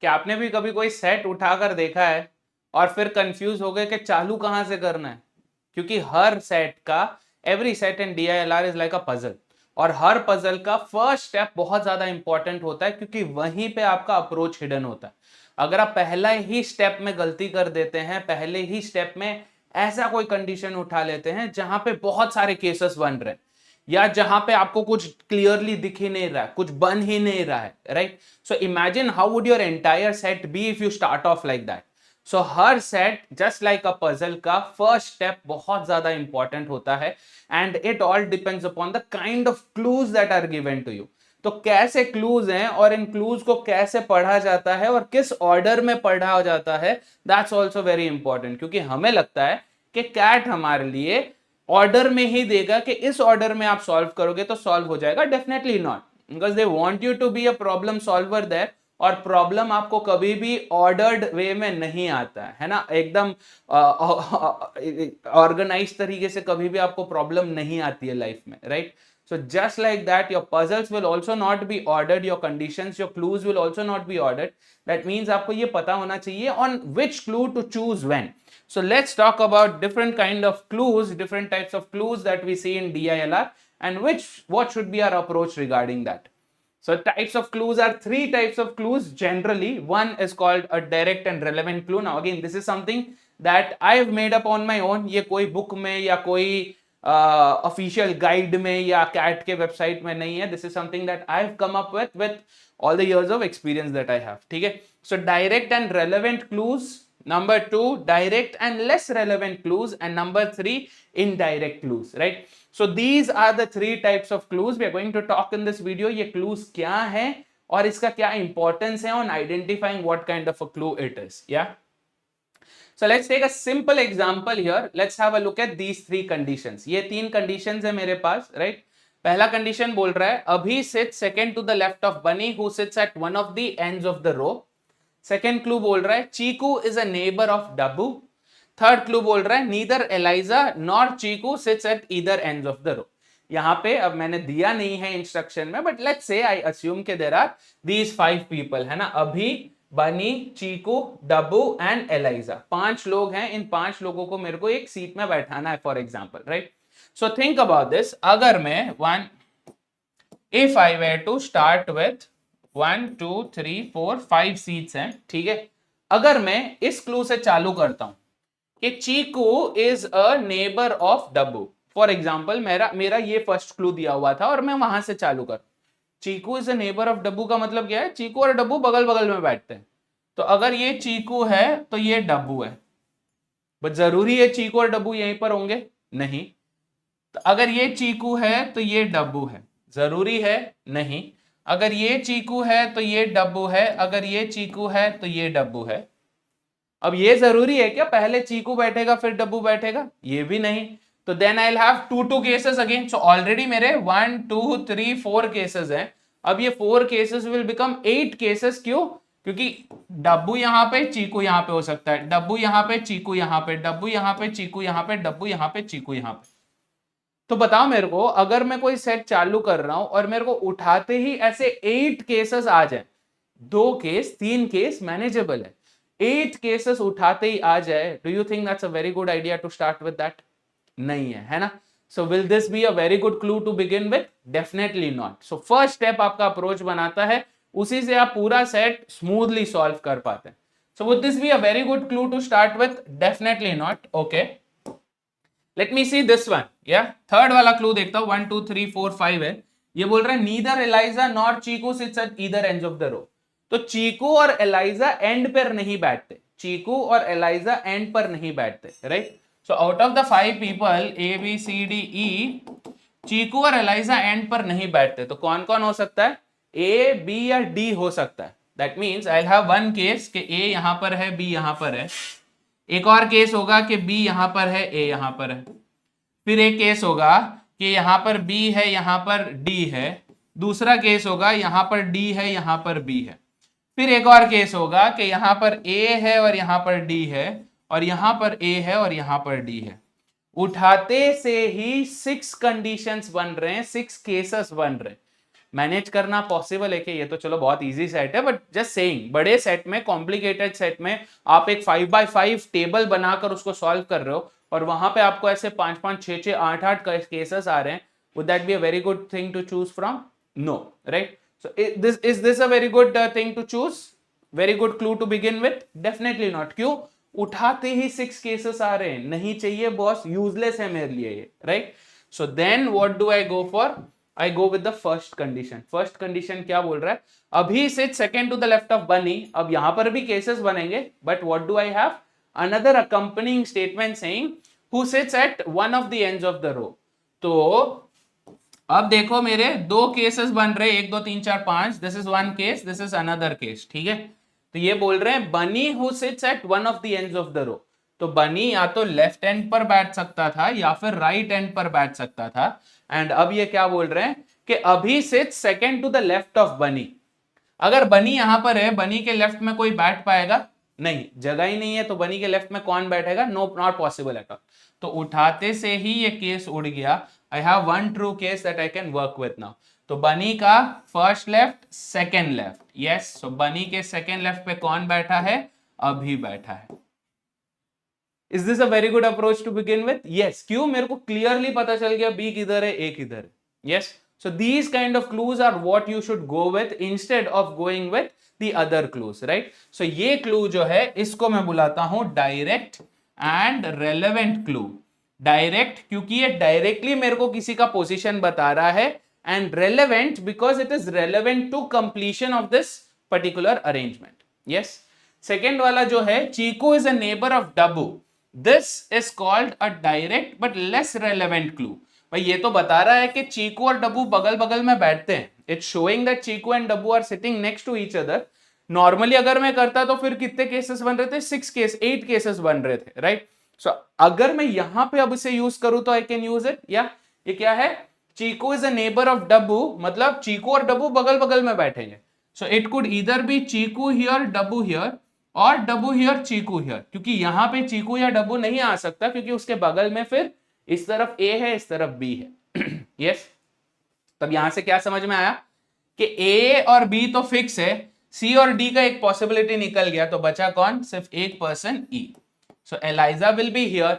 क्या आपने भी कभी कोई सेट उठाकर देखा है और फिर कंफ्यूज हो गए कि चालू कहां से करना है? क्योंकि हर सेट का, every set in DILR is like a puzzle, और हर पजल का फर्स्ट स्टेप बहुत ज्यादा इंपॉर्टेंट होता है, क्योंकि वहीं पे आपका अप्रोच हिडन होता है। अगर आप पहला ही स्टेप में गलती कर देते हैं, पहले ही स्टेप में ऐसा कोई कंडीशन उठा लेते हैं जहां पे बहुत सारे केसेस बन रहे हैं, या जहां पे आपको कुछ क्लियरली दिख ही नहीं रहा है, कुछ बन ही नहीं रहा है, right? So imagine how would your entire set be if you start off like that. So हर set just like a puzzle का फर्स्ट स्टेप बहुत ज्यादा इंपॉर्टेंट होता है, and it all depends upon the kind of clues that are given to you. तो कैसे clues हैं और इन क्लूज को कैसे पढ़ा जाता है और किस ऑर्डर में पढ़ा जाता है, दैट्स ऑल्सो वेरी इंपॉर्टेंट। क्योंकि हमें लगता है कि कैट हमारे लिए ऑर्डर में ही देगा कि इस ऑर्डर में आप सॉल्व करोगे तो सॉल्व हो जाएगा, definitely not, because they want you to be a problem solver there, और प्रॉब्लम आपको कभी भी ऑर्डर्ड वे में नहीं आता है ना, एकदम ऑर्गेनाइज तरीके से कभी भी आपको प्रॉब्लम नहीं आती है लाइफ में, right? So just like that, your puzzles will also not be ordered, your conditions, your clues will also not be ordered. That means आपको ये पता होना चाहिए on which clue to choose when. So let's talk about different kind of clues, different types of clues that we see in DILR, and what should be our approach regarding that. So types of clues are three types of clues generally. One is called a direct and relevant clue. Now again, this is something that I've made up on my own. ये कोई book में या कोई official guide में या cat के website में नहीं है. This is something that I have come up with all the years of experience that I have. ठीक है. So direct and relevant clues, number 2 direct and less relevant clues, and number 3 indirect clues, right? So these are the three types of clues we are going to talk in this video. ये clues क्या है और इसका क्या importance है on identifying what kind of a clue it is. Yeah. So let's take a simple example here. Let's have a look at these three conditions. ये तीन conditions है मेरे पास, right? पहला condition बोल रहा है अभी sits second to the left of Bunny who sits at one of the ends of the row. Second clue बोल रहा है Cheeku is a neighbour of Dabbu. Third clue बोल रहा है neither Eliza nor Cheeku sits at either ends of the row. यहां पे अब मैंने दिया नहीं है इंस्ट्रक्शन में, but let's say I assume के देयर आर दीज 5 पीपल, है ना. अभी, बनी, चीकू, डब्बू एंड एलाइजा, 5 लोग हैं. इन 5 लोगों को मेरे को एक सीट में बैठाना है for example, right? So think about this. अगर मैं if I were to start with 1 2 3 4 5 seats हैं, ठीक है. अगर मैं इस क्लू से चालू करता हूं कि Cheeku is a neighbour of Dabbu, for example मेरा ये फर्स्ट क्लू दिया हुआ था और मैं वहां से चालू कर. चीकू इज अ नेबर ऑफ डब्बू का मतलब क्या है? चीकू और डब्बू बगल बगल में बैठते हैं. तो अगर ये चीकू है तो ये डब्बू है. बट जरूरी है चीकू और डब्बू यहीं पर होंगे? नहीं. तो अगर ये चीकू है तो ये डब्बू है, जरूरी है? नहीं. अगर ये चीकू है तो ये डब्बू है, अगर ये चीकू है तो ये डब्बू है. अब ये जरूरी है क्या पहले चीकू बैठेगा फिर डब्बू बैठेगा? ये भी नहीं. तो then I will have two cases again. So already मेरे 1 2 3 4 केसेस हैं. अब ये 4 केसेस विल बिकम 8 केसेस. क्यों? क्योंकि डब्बू यहां पे, चीकू यहां पे हो सकता है, डब्बू यहां पे, चीकू यहां पे, डब्बू यहां पे, चीकू यहां पे, डब्बू यहां पे, चीकू यहां पे. तो बताओ मेरे को, अगर मैं कोई सेट चालू कर रहा हूं और मेरे को उठाते ही ऐसे 8 केसेस आ जाए, 2 केस 3 केस मैनेजेबल है, 8 केसेस उठाते ही आ जाए, do you think that's a very good idea to start with that? नहीं है, है ना. So will this be a very good clue to begin with? Definitely not. So first step आपका अप्रोच बनाता है, उसी से आप पूरा सेट स्मूथली सॉल्व कर पाते हैं. So would this be a very good clue to start with? Definitely not. Okay, let me see this one. या थर्ड वाला क्लू देखता हूं. 1 2 3 4 5 है. ये बोल रहा है neither Eliza nor Cheeku sits at either ends of the row. तो चीकू और एलाइजा एंड पर नहीं बैठते, चीकू और एलाइजा एंड पर नहीं बैठते, right? So out of the 5 people A B C D E, Cheeku और एलाइजा एंड पर नहीं बैठते. तो कौन कौन हो सकता है? ए, बी या डी हो सकता है. That means I have one case कि ए यहां पर है, बी यहां पर है. एक और केस होगा कि बी यहां पर है, ए यहां पर है. फिर एक केस होगा कि यहां पर बी है, यहां पर डी है. दूसरा केस होगा यहां पर डी है, यहां पर बी है. फिर एक और केस होगा कि यहां पर ए है और यहां पर डी है, और यहां पर ए है और यहां पर डी है. उठाते से ही 6 कंडीशंस बन रहे हैं, 6 केसेस बन रहे हैं. मैनेज करना पॉसिबल है कि ये तो चलो बहुत इजी सेट है, बट जस्ट सेइंग बड़े सेट में, कॉम्प्लिकेटेड सेट में आप एक 5x5 टेबल बनाकर उसको सॉल्व कर रहे हो और वहां पे आपको ऐसे 5-5, 6-6, 8-8 केसेस आ रहे हैं, would that be a very good thing to choose from? No, right? So is this a very good thing to choose? Very good clue to begin with? Definitely not. क्यों? उठाते ही 6 केसेस आ रहे हैं, नहीं चाहिए boss, useless है मेरे लिए ये, right? So then what do I go for? I go with the first condition. First condition क्या बोल रहा है? Abhi sit second to the left of Bunny. अब यहां पर भी केसेस बनेंगे, but what do I have? Another accompanying statement saying who sits at one of the ends of the row. तो अब देखो मेरे दो केसेस बन रहे, 1 2 3 4 5. This is one case, this is another case, ठीक है? तो ये बोल रहे हैं Bunny who sits at one of the ends of the row. तो बनी या तो लेफ्ट एंड पर बैठ सकता था या फिर राइट एंड पर बैठ सकता था. एंड अब ये क्या बोल रहे हैं कि Abhi sits second to the left of Bunny. अगर बनी यहां पर है, बनी के लेफ्ट में कोई बैठ पाएगा? नहीं, जगह ही नहीं है, तो बनी के लेफ्ट में कौन बैठेगा? No, not possible at all. तो उठाते से ही ये केस उड़ गया. I have one true case that I can work with now. तो बनी का first left, second left. Yes, so Bunny के सेकंड लेफ्ट पे कौन बैठा है? अभी बैठा है. Is this a very good approach to begin with? Yes. क्यों? मेरे को क्लियरली पता चल गया बी किधर है, ए किधर है. Yes. So these kind of clues are what you should go with instead of going with the other clues, right? So ये clue जो है इसको मैं बुलाता हूं direct and relevant clue. Direct क्योंकि ये directly मेरे को किसी का position बता रहा है, and relevant because it is relevant to completion of this particular arrangement. Yes. Second वाला जो है Chiku is a neighbor of Dabu. This is called a direct but less relevant clue. भाई ये तो बता रहा है कि चीकू और डब्बू बगल बगल में बैठते हैं. It's showing that Cheeku and Dabbu are sitting next to each other. Normally अगर मैं करता तो फिर कितने केसेस बन रहे थे? 8 केसेस बन रहे थे, राइट? सो अगर मैं यहां पे अब इसे यूज करूं तो आई कैन यूज इट. या ये क्या है? Cheeku is a neighbour of Dabbu, मतलब चीकू और डब्बू बगल बगल में बैठेंगे. So it could either be Cheeku here, Dabbu here, और डब्बू हियर, चीकू हियर. क्योंकि यहां पे चीकू या डब्बू नहीं आ सकता क्योंकि उसके बगल में फिर इस तरफ ए है, इस तरफ बी है. यस. तब यहां से क्या समझ में आया कि ए और बी तो फिक्स है, सी और डी का एक पॉसिबिलिटी निकल गया, तो बचा कौन? सिर्फ एक person, E. So Eliza will be here.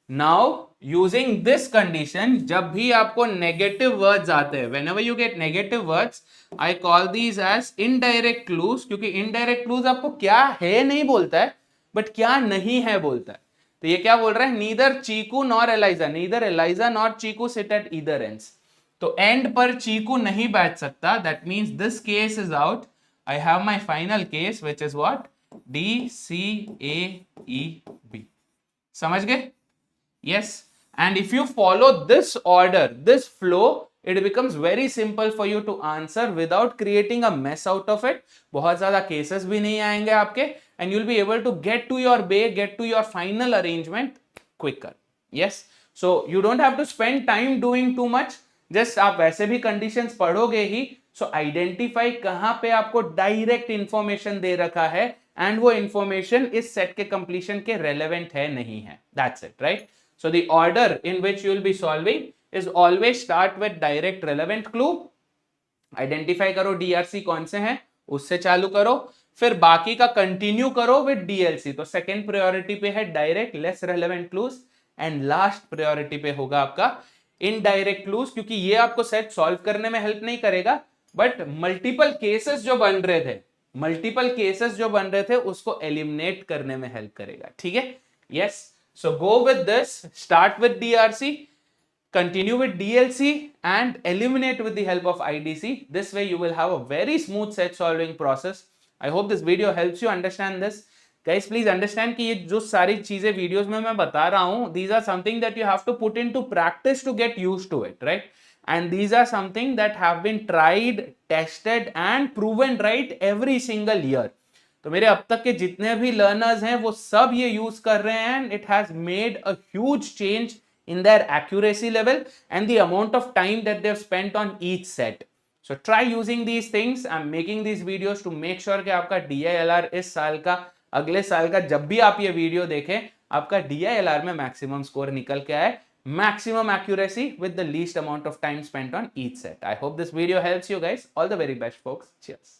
Now using this condition, जब भी आपको नेगेटिव वर्ड्स आते हैं, whenever you get negative words, I call these as indirect clues. क्योंकि इनडायरेक्ट क्लूज आपको क्या है नहीं बोलता है, बट क्या नहीं है बोलता है. तो ये क्या बोल रहा है? Neither Cheeku nor Eliza, neither Eliza nor Cheeku sit at either ends. तो एंड पर चीकू नहीं बैठ सकता. That means this case is out. I have my final case which is what? D C A E B. समझ गए? Yes. And if you follow this order, this flow, it becomes very simple for you to answer without creating a mess out of it. बहुत ज्यादा cases भी नहीं आएंगे आपके, and you'll be able to get to your bay, get to your final arrangement quicker. Yes. So you don't have to spend time doing too much. Just आप वैसे भी conditions पढ़ोगे ही. So identify कहां पे आपको direct information दे रखा है and वो information इस set के completion के relevant है नहीं है. That's it, right? So the order in which you will be solving is always start with direct relevant clue. Identify करो डीआरसी कौन से हैं, उससे चालू करो, फिर बाकी का कंटिन्यू करो विद डीएलसी. तो सेकंड प्रायोरिटी पे है direct less relevant clues, and last priority पे होगा आपका इनडायरेक्ट क्लूज. क्योंकि ये आपको सेट सॉल्व करने में हेल्प नहीं करेगा, बट मल्टीपल केसेस जो बन रहे थे उसको एलिमिनेट करने में हेल्प करेगा. ठीक है? Yes. So go with this, start with DRC, continue with DLC and eliminate with the help of IDC. This way you will have a very smooth set solving process. I hope this video helps you understand this. Guys, please understand कि ये जो सारी चीजें videos में मैं बता रहा हूं, these are something that you have to put into practice to get used to it, right? And these are something that have been tried, tested and proven right every single year. तो मेरे अब तक के जितने भी learners हैं वो सब ये यूज कर रहे हैं, and it has made a huge change in their accuracy level and the amount of time that they've spent on each set. So try using these things. I'm making these videos to make sure कि आपका DILR इस साल का, अगले साल का, जब भी आप ये वीडियो देखें आपका DILR में मैक्सिमम स्कोर निकल के आए, maximum accuracy with the least amount of time spent on each set. I hope this video helps you guys. All the very best, folks. Cheers.